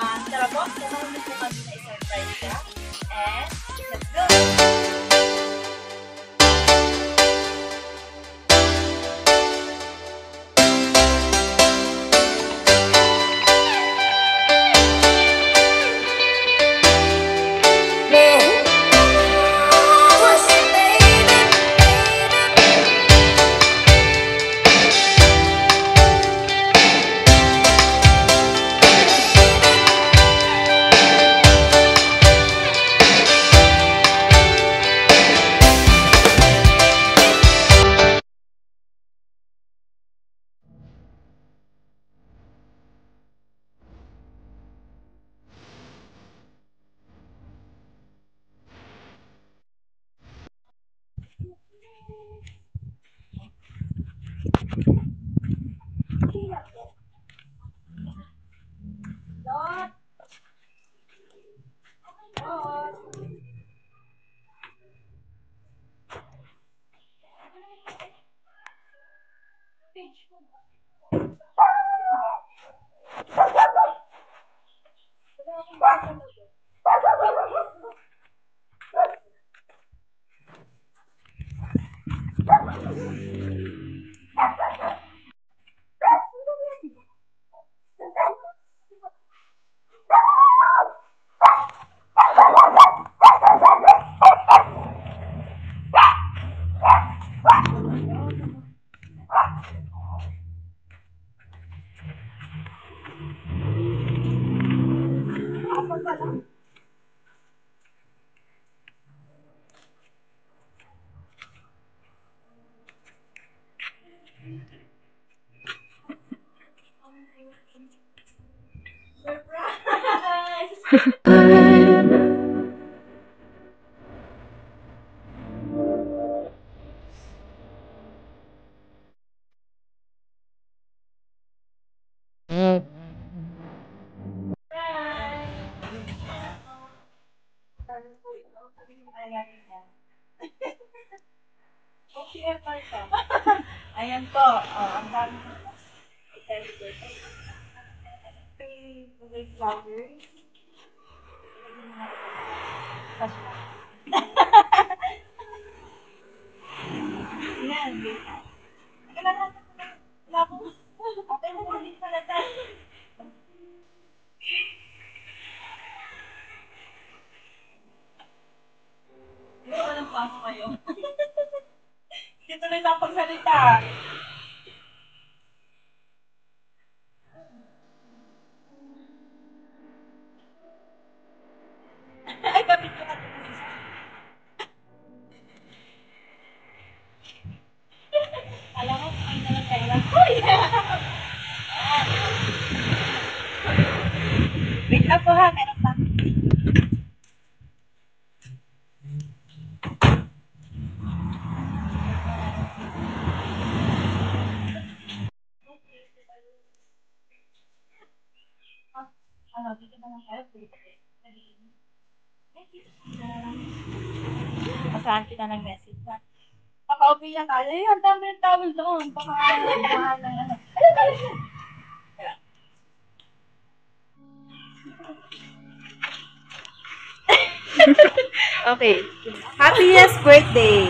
Tara po, samahan niyo po kami na i-surprise siya. And, let's go! Ayan po, ang dami ng flowers. Ayan. Kailangan na ako. Okay na hindi pa na tayo. Hindi ko alam pa ako kayo. Hindi tuloy na pagsalita. Ay, kapit ko na ito. Alam mo, ang nalang kailan. Uy! Wait lang po ha, meron pa. Ano, dito na lang kayo. Masahan kita ng message. Pakaupi yan tayo. Ay, ang dami ng towel doon. Baka mahal na yan. Okay. Happiest birthday!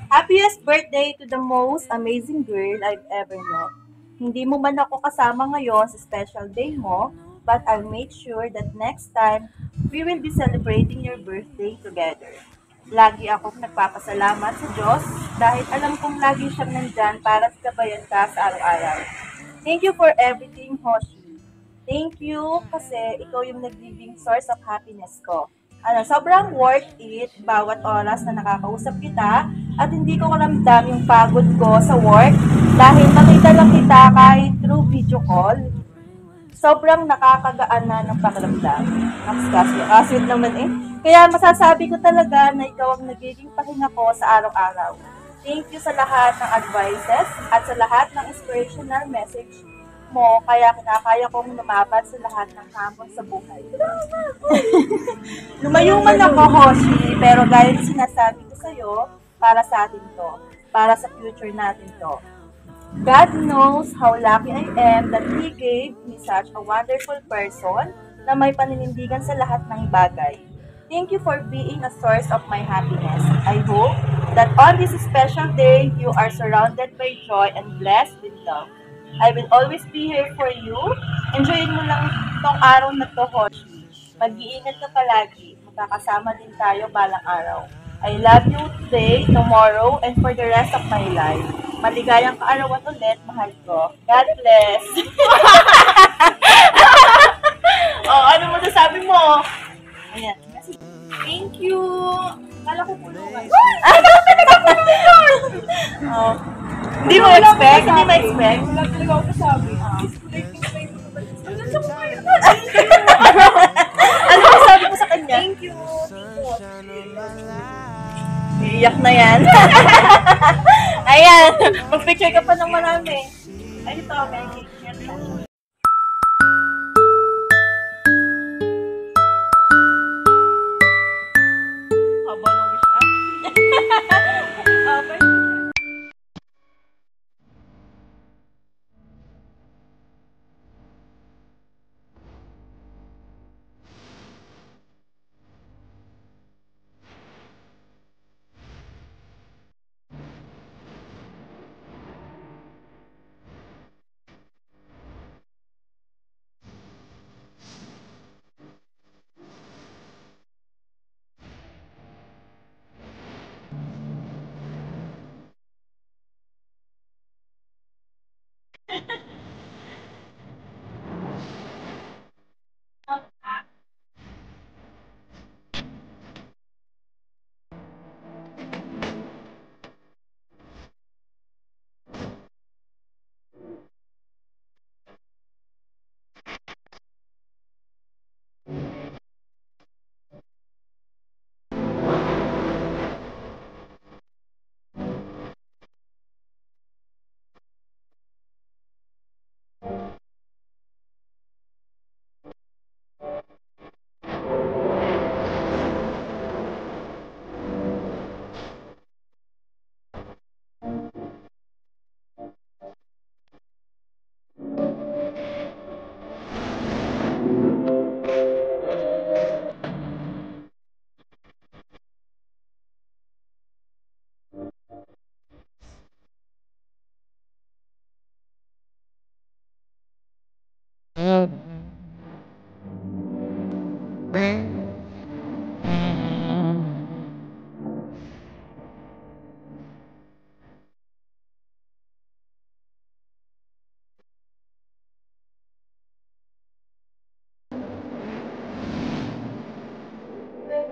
Happiest birthday to the most amazing girl I've ever met. Hindi mo man ako kasama ngayon sa special day mo, but I'll make sure that next time, we will be celebrating your birthday together. Lagi akong nagpapasalamat sa Diyos dahil alam kong lagi siyang nandyan para gabayan ka sa araw-araw. Thank you for everything, Hoshi. Thank you kasi ikaw yung nagiging source of happiness ko. Sobrang worth it bawat oras na nakakausap kita at hindi ko ramdam yung pagod ko sa work dahil makita lang kita kahit through video call. Sobrang nakakagaan na ng pakiramdam. Sweet naman eh. Kaya masasabi ko talaga na ikaw ang nagiging pahinga ko sa araw-araw. Thank you sa lahat ng advices at sa lahat ng inspirational message mo, kaya kinakaya kong lumaban sa lahat ng hamon sa buhay. Lumayo man ako, Hoshi, pero gaya ng sinasabi ko sa'yo, para sa atin to. Para sa future natin to. God knows how lucky I am that He gave me such a wonderful person na may paninindigan sa lahat ng bagay. Thank you for being a source of my happiness. I hope that on this special day, you are surrounded by joy and blessed with love. I will always be here for you. Enjoyin mo lang tong araw na to, Hoshi. Mag-iingat ka palagi. Magkakasama din tayo balang araw. I love you today, tomorrow, and for the rest of my life. Maligayang kaarawan ulit, mahal ko. God bless. Oh, ano mo sasabi mo? Ayan. Thank you. Kala ko tulungan. Oh. Hindi mo expect? Hindi mo expect? Wala talaga ako kasabi. Ano masabi mo sa kanya? Thank you. Iiyak na yan. Ayan. Mag-picture ka pa ng marami. Ay, ito. May cake. Haba ng wish up. Okay.